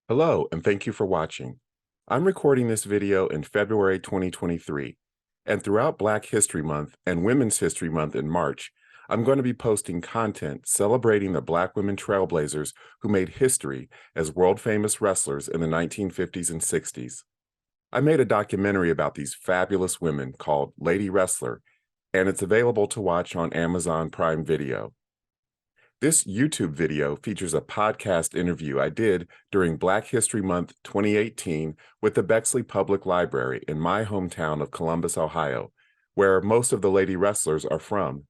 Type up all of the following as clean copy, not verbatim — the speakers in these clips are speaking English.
Hello, and thank you for watching. I'm recording this video in February 2023, and throughout Black History Month and Women's History Month in March, I'm going to be posting content celebrating the Black women trailblazers who made history as world-famous wrestlers in the 1950s and 60s. I made a documentary about these fabulous women called Lady Wrestler, and it's available to watch on Amazon Prime Video. This YouTube video features a podcast interview I did during Black History Month 2018 with the Bexley Public Library in my hometown of Columbus, Ohio, where most of the lady wrestlers are from.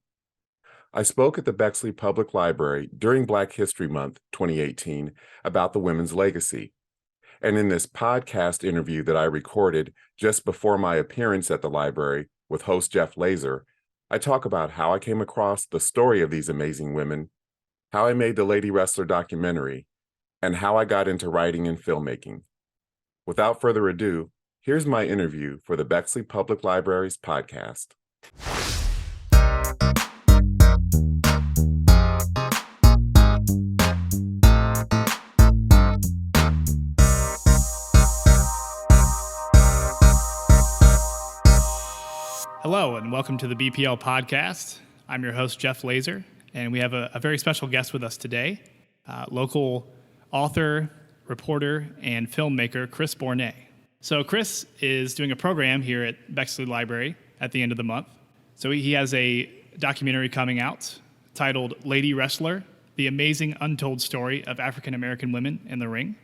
I spoke at the Bexley Public Library during Black History Month 2018 about the women's legacy. And in this podcast interview that I recorded just before my appearance at the library with host Jeff Laser, I talk about how I came across the story of these amazing women, how I made the Lady Wrestler documentary, and how I got into writing and filmmaking. Without further ado, here's my interview for the Bexley Public Library's podcast. Hello, and welcome to the BPL podcast. I'm your host, Jeff Laser, and we have a very special guest with us today, local author, reporter, and filmmaker, Chris Bournet. So Chris is doing a program here at Bexley Library at the end of the month. So he has a documentary coming out titled Lady Wrestler, The Amazing Untold Story of African-American Women in the Ring.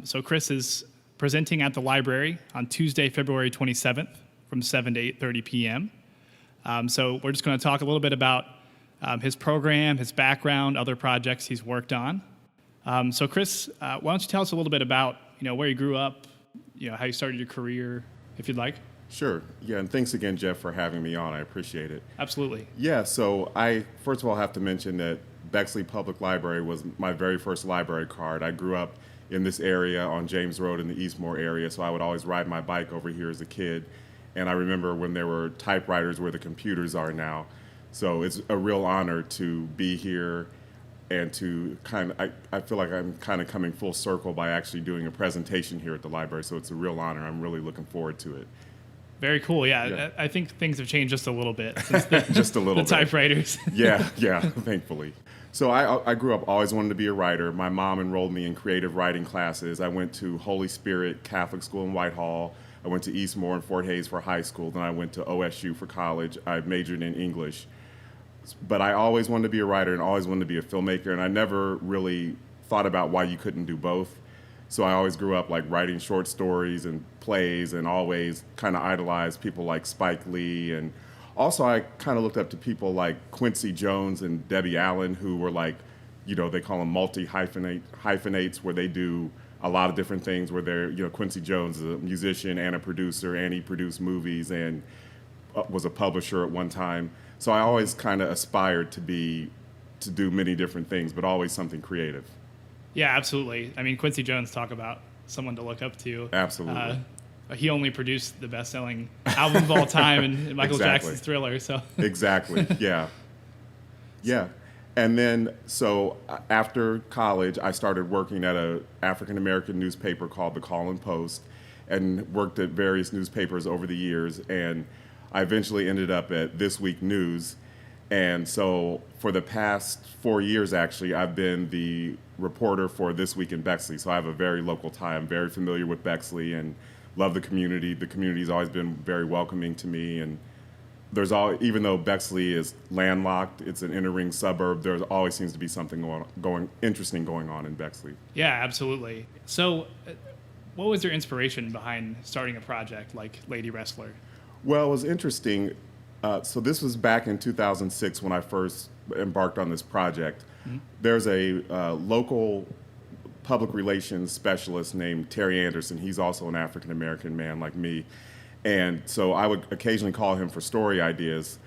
So Chris is presenting at the library on Tuesday, February 27th from 7 to 8:30 p.m. So we're just going to talk a little bit about his program, his background, other projects he's worked on. So Chris, why don't you tell us a little bit about where you grew up, how you started your career, if you'd like. Sure. Yeah, and thanks again, Jeff, for having me on. I appreciate it. Absolutely. Yeah, so I first of all have to mention that Bexley Public Library was my very first library card. I grew up in this area on James Road in the Eastmore area, so I would always ride my bike over here as a kid. And I remember when there were typewriters where the computers are now. So it's a real honor to be here and to I feel like I'm kind of coming full circle by actually doing a presentation here at the library. So it's a real honor. I'm really looking forward to it. Very cool. Yeah. I think things have changed just a little bit since the, just a little the typewriters. Yeah, thankfully. So I grew up always wanting to be a writer. My mom enrolled me in creative writing classes. I went to Holy Spirit Catholic School in Whitehall. I went to Eastmore and Fort Hays for high school. Then I went to OSU for college. I majored in English. But I always wanted to be a writer and always wanted to be a filmmaker. And I never really thought about why you couldn't do both. So I always grew up like writing short stories and plays and always kind of idolized people like Spike Lee. And also I kind of looked up to people like Quincy Jones and Debbie Allen, who were like, they call them multi-hyphenates, where they do a lot of different things, where they're, Quincy Jones is a musician and a producer, and he produced movies and was a publisher at one time. So I always kind of aspired to do many different things, but always something creative. Yeah, absolutely. I mean, Quincy Jones, talk about someone to look up to. Absolutely. He only produced the best-selling album of all time and Michael Jackson's Thriller. So Exactly. Yeah. Yeah. And then, so after college, I started working at an African-American newspaper called the Call and Post, and worked at various newspapers over the years. And I eventually ended up at This Week News. And so for the past 4 years, actually, I've been the reporter for This Week in Bexley. So I have a very local tie. I'm very familiar with Bexley and love the community. The community's always been very welcoming to me. And even though Bexley is landlocked, it's an inner ring suburb, there always seems to be something interesting going on in Bexley. Yeah, absolutely. So what was your inspiration behind starting a project like Lady Wrestler? Well, it was interesting. So this was back in 2006 when I first embarked on this project. Mm-hmm. There's a local public relations specialist named Terry Anderson. He's also an African-American man like me. And so I would occasionally call him for story ideas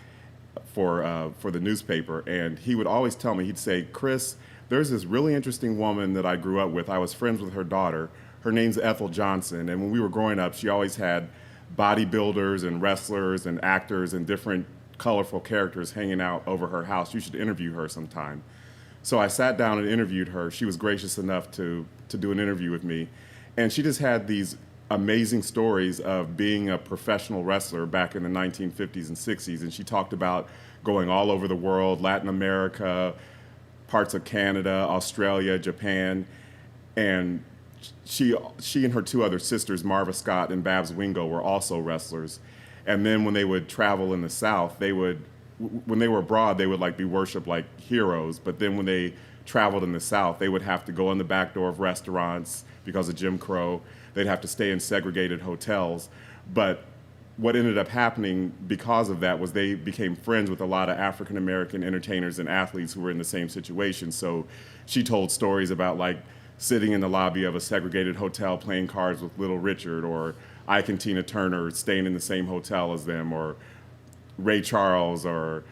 for the newspaper. And he would always tell me, he'd say, Chris, there's this really interesting woman that I grew up with. I was friends with her daughter. Her name's Ethel Johnson. And when we were growing up, she always had bodybuilders and wrestlers and actors and different colorful characters hanging out over her house. You should interview her sometime. So I sat down and interviewed her. She was gracious enough to do an interview with me. And she just had these amazing stories of being a professional wrestler back in the 1950s and 60s. And she talked about going all over the world, Latin America, parts of Canada, Australia, Japan. And she and her two other sisters, Marva Scott and Babs Wingo, were also wrestlers. And then when they would travel in the South, when they were abroad, they would like be worshipped like heroes. But then when they traveled in the South, they would have to go in the back door of restaurants because of Jim Crow. They'd have to stay in segregated hotels. But what ended up happening because of that was they became friends with a lot of African American entertainers and athletes who were in the same situation. So she told stories about like sitting in the lobby of a segregated hotel playing cards with Little Richard, or Ike and Tina Turner staying in the same hotel as them, or Ray Charles, or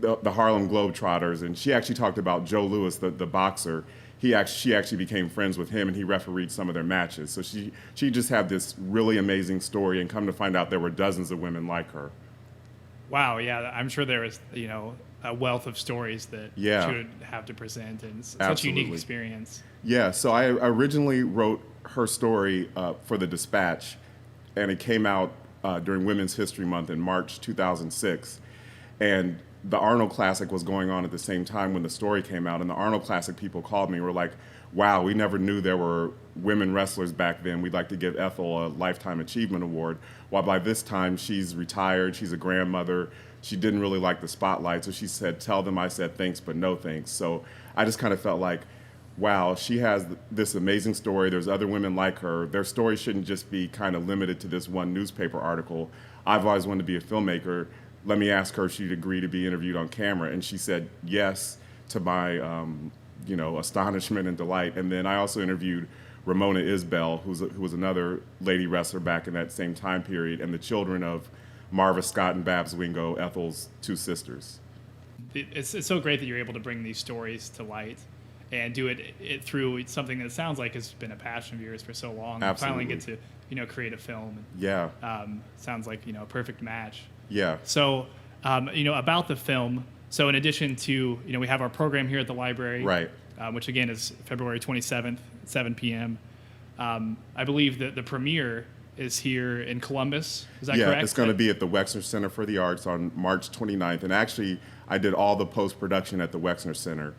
the Harlem Globetrotters. And she actually talked about Joe Louis, the boxer. She actually became friends with him, and he refereed some of their matches. So she just had this really amazing story, and come to find out there were dozens of women like her. Wow, yeah, I'm sure there was, a wealth of stories that she would have to present, and such a unique experience. Yeah, so I originally wrote her story for the Dispatch, and it came out during Women's History Month in March 2006. And the Arnold Classic was going on at the same time when the story came out, and the Arnold Classic people called me and were like, wow, we never knew there were women wrestlers back then. We'd like to give Ethel a Lifetime Achievement Award. While by this time, she's retired, she's a grandmother, she didn't really like the spotlight, so she said, tell them I said thanks, but no thanks. So I just kind of felt like, wow, she has this amazing story. There's other women like her. Their story shouldn't just be kind of limited to this one newspaper article. I've always wanted to be a filmmaker. Let me ask her if she'd agree to be interviewed on camera. And she said yes, to my astonishment and delight. And then I also interviewed Ramona Isbell, who was another lady wrestler back in that same time period, and the children of Marva Scott and Babs Wingo, Ethel's two sisters. It's so great that you're able to bring these stories to light and do it through something that sounds like has been a passion of yours for so long. Absolutely. And finally get to create a film. Yeah. Sounds like a perfect match. Yeah. So about the film. So in addition to we have our program here at the library, right, which again is February 27th at 7 p.m. I believe that the premiere is here in Columbus. Is that correct? Yeah, it's going to be at the Wexner Center for the Arts on March 29th. And actually, I did all the post-production at the Wexner Center.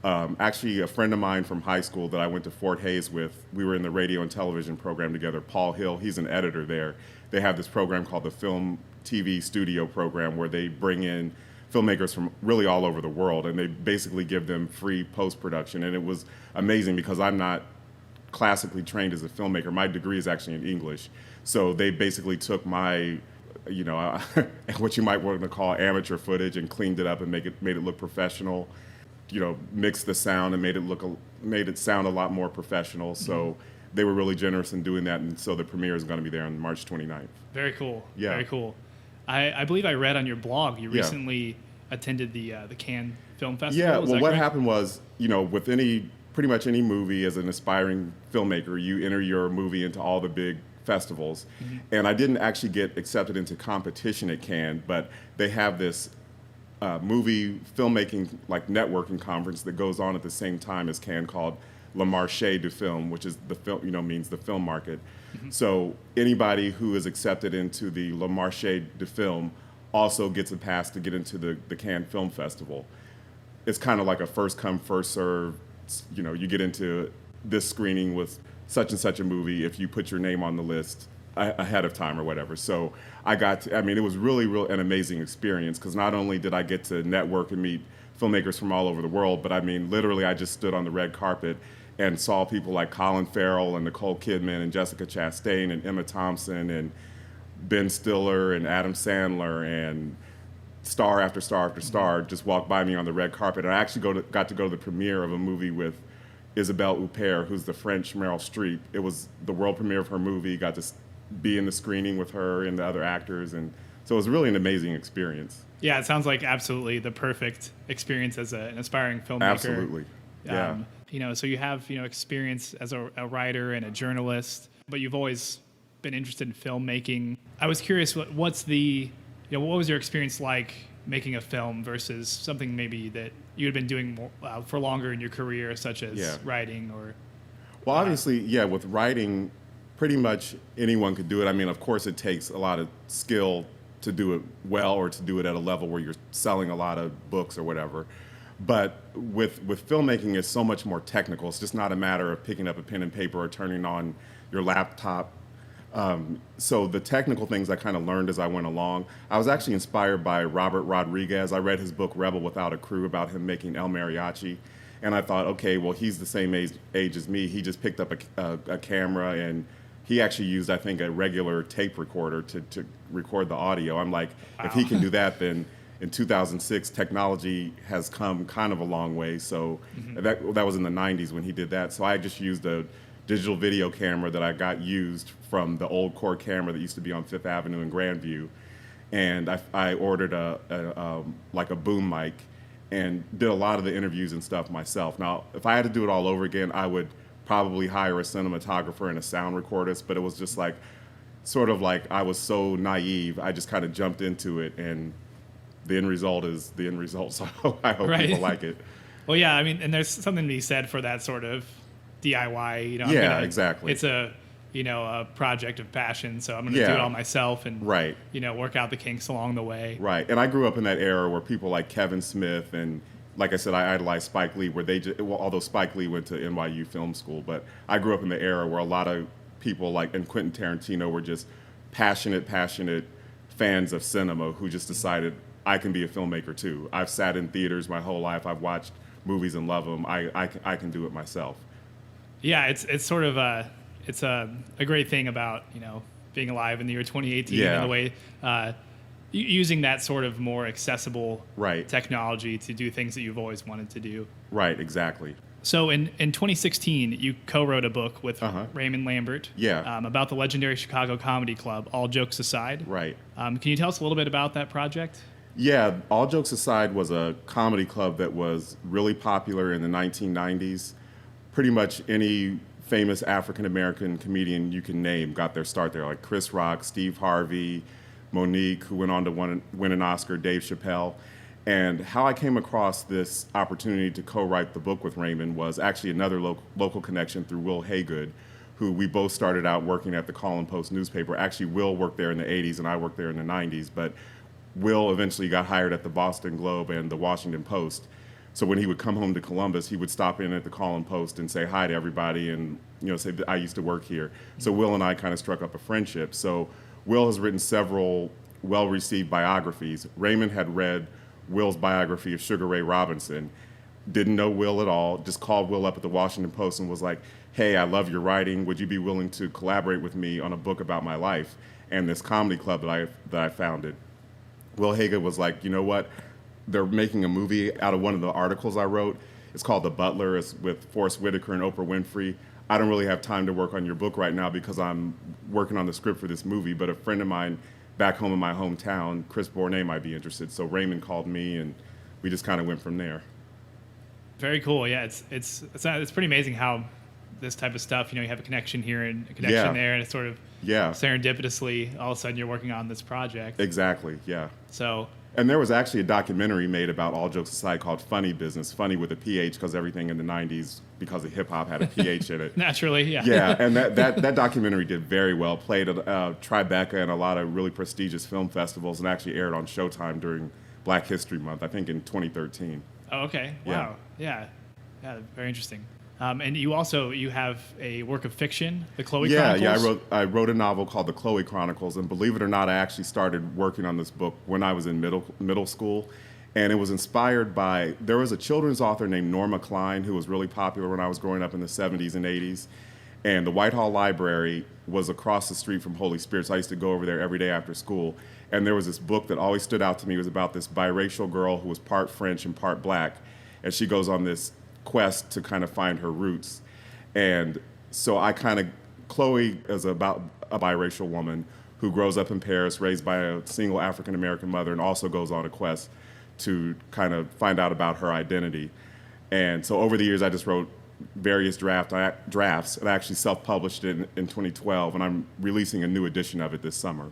Actually, a friend of mine from high school that I went to Fort Hays with, we were in the radio and television program together, Paul Hill, he's an editor there. They have this program called the Film TV Studio Program, where they bring in filmmakers from really all over the world, and they basically give them free post-production. And it was amazing because I'm not classically trained as a filmmaker. My degree is actually in English. So they basically took my, what you might want to call amateur footage, and cleaned it up and made it look professional. Mixed the sound and made it sound a lot more professional. So they were really generous in doing that, and so the premiere is going to be there on March 29th. Very cool. Yeah. Very cool. I believe I read on your blog you recently attended the Cannes Film Festival. Yeah. Well, what happened was, with pretty much any movie, as an aspiring filmmaker, you enter your movie into all the big festivals. Mm-hmm. And I didn't actually get accepted into competition at Cannes, but they have this movie filmmaking networking conference that goes on at the same time as Cannes called Le Marché du Film, which is the film, means the film market. Mm-hmm. So anybody who is accepted into the Le Marché du Film also gets a pass to get into the Cannes Film Festival. It's kind of like a first come, first serve. You get into this screening with such and such a movie if you put your name on the list ahead of time or whatever. So it was really an amazing experience, because not only did I get to network and meet filmmakers from all over the world, but literally I just stood on the red carpet and saw people like Colin Farrell and Nicole Kidman and Jessica Chastain and Emma Thompson and Ben Stiller and Adam Sandler and star after star after star just walked by me on the red carpet. And I actually got to go to the premiere of a movie with Isabelle Huppert, who's the French Meryl Streep. It was the world premiere of her movie. Got to be in the screening with her and the other actors, and so it was really an amazing experience. Yeah, it sounds like absolutely the perfect experience as an aspiring filmmaker. Absolutely. Yeah. So you have experience as a writer and a journalist, but you've always been interested in filmmaking. I was curious, what was your experience like making a film versus something maybe that you had been doing more, for longer in your career, such as Yeah. writing or? Well, obviously, yeah, with writing, pretty much anyone could do it. I mean, of course, it takes a lot of skill to do it well or to do it at a level where you're selling a lot of books or whatever. But with filmmaking, it's so much more technical. It's just not a matter of picking up a pen and paper or turning on your laptop. So the technical things I kind of learned as I went along. I was actually inspired by Robert Rodriguez. I read his book Rebel Without a Crew about him making El Mariachi. And I thought, okay, well, he's the same age as me. He just picked up a camera, and he actually used, I think, a regular tape recorder to record the audio. I'm like, wow. If he can do that, then in 2006, technology has come kind of a long way. So that was in the 90s when he did that. So I just used a digital video camera that I got used from the old Core camera that used to be on Fifth Avenue in Grandview. And I ordered like a boom mic and did a lot of the interviews and stuff myself. Now, if I had to do it all over again, I would probably hire a cinematographer and a sound recordist, but it was just like, sort of like I was so naive, I just kind of jumped into it, and the end result is the end result, so I hope Right. people like it. Well, yeah, I mean, and there's something to be said for that sort of DIY, Yeah, exactly. It's a project of passion, so I'm going to do Yeah. it all myself and, Right. Work out the kinks along the way. Right, and I grew up in that era where people like Kevin Smith and, like I said, I idolized Spike Lee, where although Spike Lee went to NYU Film School, but I grew up in the era where a lot of people like, and Quentin Tarantino were just passionate fans of cinema who just decided, I can be a filmmaker too. I've sat in theaters my whole life, I've watched movies and love them, I can do it myself. Yeah, it's sort of a great thing about being alive in the year 2018 Yeah. and the way using that sort of more accessible Right. technology to do things that you've always wanted to do. Right, exactly. So in 2016, you co-wrote a book with Raymond Lambert Yeah. about the legendary Chicago Comedy Club, All Jokes Aside. Right. Can you tell us a little bit about that project? Yeah, All Jokes Aside was a comedy club that was really popular in the 1990s. Pretty much any famous African-American comedian you can name got their start there, like Chris Rock, Steve Harvey, Monique, who went on to win an Oscar, Dave Chappelle. And how I came across this opportunity to co-write the book with Raymond was actually another local connection through Will Haygood, who we both started out working at the Call and Post newspaper. Actually, Will worked there in the 80s and I worked there in the 90s, but Will eventually got hired at the Boston Globe and the Washington Post. So when he would come home to Columbus, he would stop in at the Call and Post and say hi to everybody and say that I used to work here. So Will and I kind of struck up a friendship. So Will has written several well-received biographies. Raymond had read Will's biography of Sugar Ray Robinson, didn't know Will at all, just called Will up at the Washington Post and was like, hey, I love your writing. Would you be willing to collaborate with me on a book about my life and this comedy club that I founded? Will Haygood was like, you know what? They're making a movie out of one of the articles I wrote. It's called The Butler. It's with Forrest Whitaker and Oprah Winfrey. I don't really have time to work on your book right now because I'm working on the script for this movie, but a friend of mine back home in my hometown, Chris Bournet, might be interested. So Raymond called me, and we just kind of went from there. Very cool. Yeah, it's pretty amazing how this type of stuff, you have a connection here and a connection there, and it's sort of serendipitously, all of a sudden you're working on this project. Exactly, yeah. So... And there was actually a documentary made about All Jokes Aside called Funny Business, funny with a PH because everything in the 90s, because of hip-hop, had a PH in it. Naturally, yeah. Yeah, and that documentary did very well, played at Tribeca and a lot of really prestigious film festivals, and actually aired on Showtime during Black History Month, I think in 2013. Oh, okay. Wow. Yeah, very interesting. And you have a work of fiction, The Chloe Chronicles? Yeah, I wrote a novel called The Chloe Chronicles, and believe it or not, I actually started working on this book when I was in middle school, and it was inspired by, there was a children's author named Norma Klein who was really popular when I was growing up in the 70s and 80s, and the Whitehall Library was across the street from Holy Spirit, so I used to go over there every day after school, and there was this book that always stood out to me. It was about this biracial girl who was part French and part black, and she goes on this quest to kind of find her roots. And so Chloe is about a biracial woman who grows up in Paris, raised by a single African-American mother, and also goes on a quest to kind of find out about her identity. And so over the years, I just wrote various drafts, and I actually self-published it in 2012, and I'm releasing a new edition of it this summer.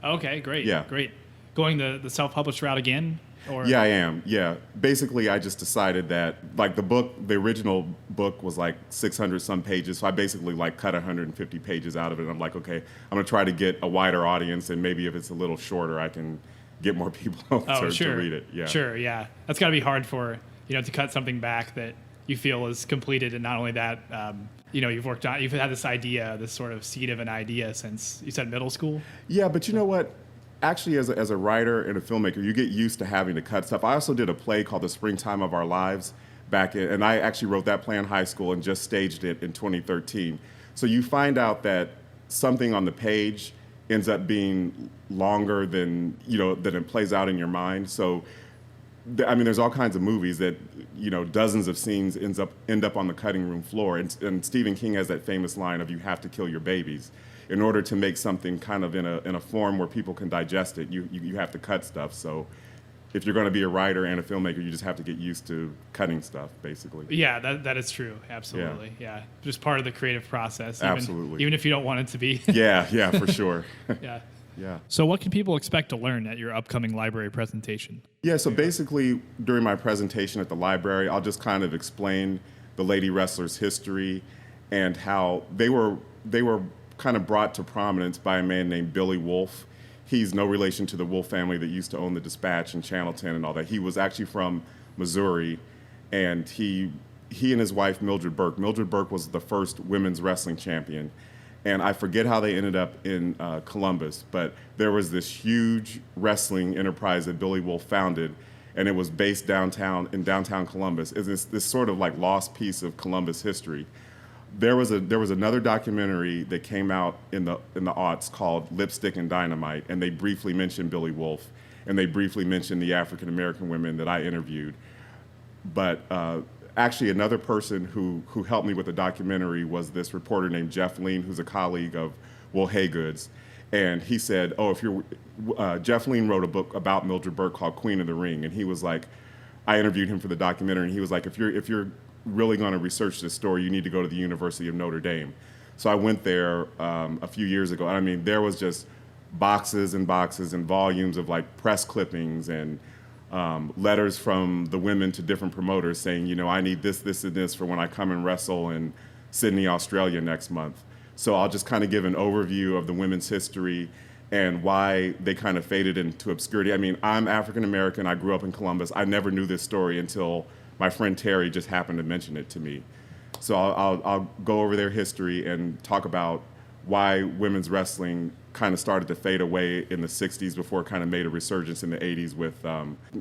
Okay, great. Yeah. Great. going the self-published route again? Or Yeah, I am. Yeah. Basically, I just decided that, like, the original book was like 600 some pages. So I basically like cut 150 pages out of it. And I'm like, okay, I'm going to try to get a wider audience. And maybe if it's a little shorter, I can get more people to read it. Yeah. Sure. Yeah. That's got to be hard for, to cut something back that you feel is completed. And not only that, you've had this idea, this sort of seed of an idea since, you said, middle school? Yeah, but you know what? Actually, as a writer and a filmmaker, you get used to having to cut stuff. I also did a play called The Springtime of Our Lives and I actually wrote that play in high school and just staged it in 2013. So you find out that something on the page ends up being longer than it plays out in your mind. So, I mean, there's all kinds of movies that, dozens of scenes end up on the cutting room floor. And Stephen King has that famous line of, "You have to kill your babies." In order to make something kind of in a form where people can digest it, you have to cut stuff. So if you're going to be a writer and a filmmaker, you just have to get used to cutting stuff, basically. Yeah, that is true. Absolutely. Yeah. Just part of the creative process. Absolutely. Even if you don't want it to be. Yeah, for sure. Yeah. Yeah. So what can people expect to learn at your upcoming library presentation? Yeah, so basically during my presentation at the library, I'll just kind of explain the lady wrestlers' history and how they were kind of brought to prominence by a man named Billy Wolfe. He's no relation to the Wolfe family that used to own the Dispatch and Channel 10 and all that. He was actually from Missouri, and he and his wife, Mildred Burke was the first women's wrestling champion. And I forget how they ended up in Columbus, but there was this huge wrestling enterprise that Billy Wolfe founded, and it was based in downtown Columbus. It's this sort of like lost piece of Columbus history. There was another documentary that came out in the aughts called Lipstick and Dynamite, and they briefly mentioned Billy Wolfe, and they briefly mentioned the African American women that I interviewed. But actually, another person who helped me with the documentary was this reporter named Jeff Lean, who's a colleague of Will Haygood's, and he said, Jeff Lean wrote a book about Mildred Burke called Queen of the Ring, and he was like, I interviewed him for the documentary, and he was like, if you're really going to research this story, you need to go to the University of Notre Dame. So I went there a few years ago. And I mean, there was just boxes and boxes and volumes of like press clippings and letters from the women to different promoters saying, I need this, this, and this for when I come and wrestle in Sydney, Australia next month. So I'll just kind of give an overview of the women's history and why they kind of faded into obscurity. I mean, I'm African American. I grew up in Columbus. I never knew this story until my friend Terry just happened to mention it to me. So I'll go over their history and talk about why women's wrestling kind of started to fade away in the 60s before it kind of made a resurgence in the 80s with,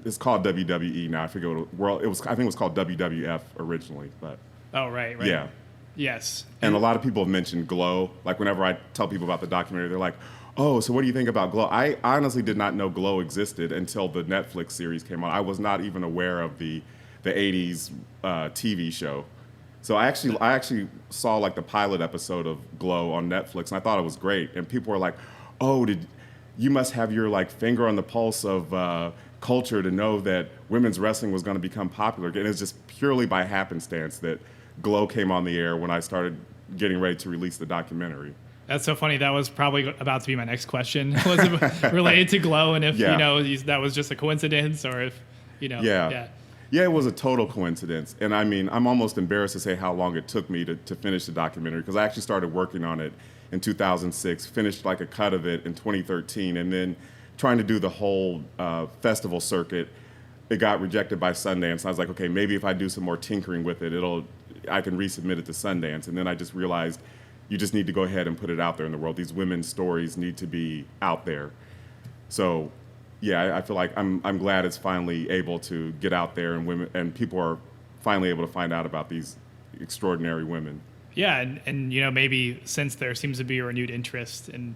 it's called WWE now. I forget what I think it was called WWF originally, but. Oh, right. Yeah. Yes. And a lot of people have mentioned Glow. Like whenever I tell people about the documentary, they're like, oh, so what do you think about Glow? I honestly did not know Glow existed until the Netflix series came out. I was not even aware of the 80s TV show. So I actually saw like the pilot episode of Glow on Netflix, and I thought it was great. And people were like, "Oh, you must have your like finger on the pulse of culture to know that women's wrestling was going to become popular." And it's just purely by happenstance that Glow came on the air when I started getting ready to release the documentary. That's so funny. That was probably about to be my next question. Was it related to Glow, and if that was just a coincidence, or if Yeah, it was a total coincidence. And I mean, I'm almost embarrassed to say how long it took me to finish the documentary, because I actually started working on it in 2006, finished like a cut of it in 2013, and then trying to do the whole festival circuit, it got rejected by Sundance. I was like, okay, maybe if I do some more tinkering with it, I can resubmit it to Sundance. And then I just realized you just need to go ahead and put it out there in the world. These women's stories need to be out there. So yeah, I feel like I'm glad it's finally able to get out there, and people are finally able to find out about these extraordinary women. Yeah, and maybe since there seems to be a renewed interest in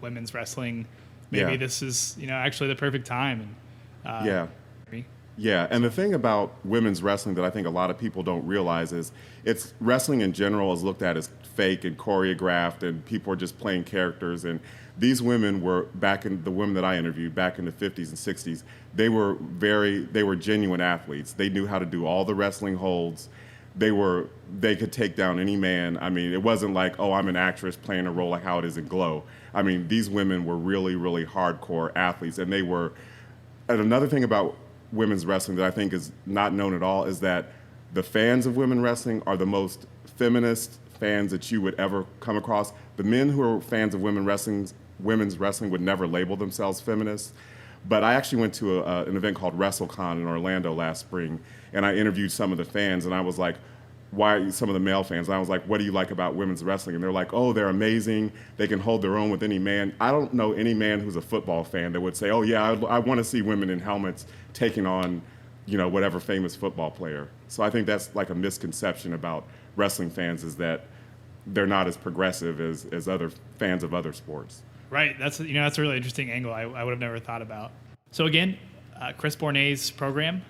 women's wrestling, maybe this is actually the perfect time. And Yeah, and the thing about women's wrestling that I think a lot of people don't realize is wrestling in general is looked at as fake and choreographed, and people are just playing characters. And these women were the women that I interviewed back in the 50s and 60s, they were genuine athletes. They knew how to do all the wrestling holds. they could take down any man. I mean, it wasn't like, oh, I'm an actress playing a role like how it is in Glow. I mean, these women were really, really hardcore athletes, and they were. And another thing about women's wrestling that I think is not known at all is that the fans of women wrestling are the most feminist fans that you would ever come across. The men who are fans of women's wrestling would never label themselves feminists. But I actually went to an event called WrestleCon in Orlando last spring, and I interviewed some of the fans, and I was like, some of the male fans, and I was like, what do you like about women's wrestling? And they're like, oh, they're amazing. They can hold their own with any man. I don't know any man who's a football fan that would say, oh, yeah, I want to see women in helmets taking on, whatever famous football player. So I think that's like a misconception about wrestling fans, is that they're not as progressive as other fans of other sports. Right. That's a really interesting angle I would have never thought about. So again, Chris Bournet's program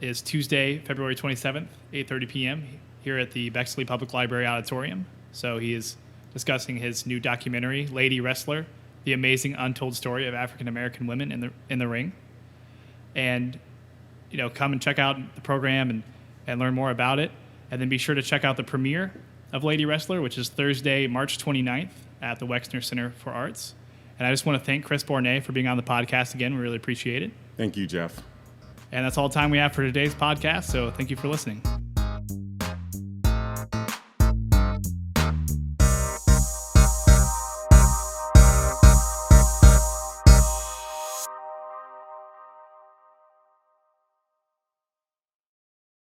is Tuesday, February 27th, 8:30 p.m. here at the Bexley Public Library Auditorium. So he is discussing his new documentary, Lady Wrestler: The Amazing Untold Story of African American Women in the Ring. And come and check out the program and learn more about it. And then be sure to check out the premiere of Lady Wrestler, which is Thursday, March 29th at the Wexner Center for Arts. And I just want to thank Chris Bournet for being on the podcast again. We really appreciate it. Thank you, Jeff. And that's all the time we have for today's podcast, so thank you for listening.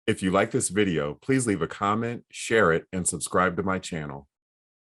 If you like this video, please leave a comment, share it, and subscribe to my channel.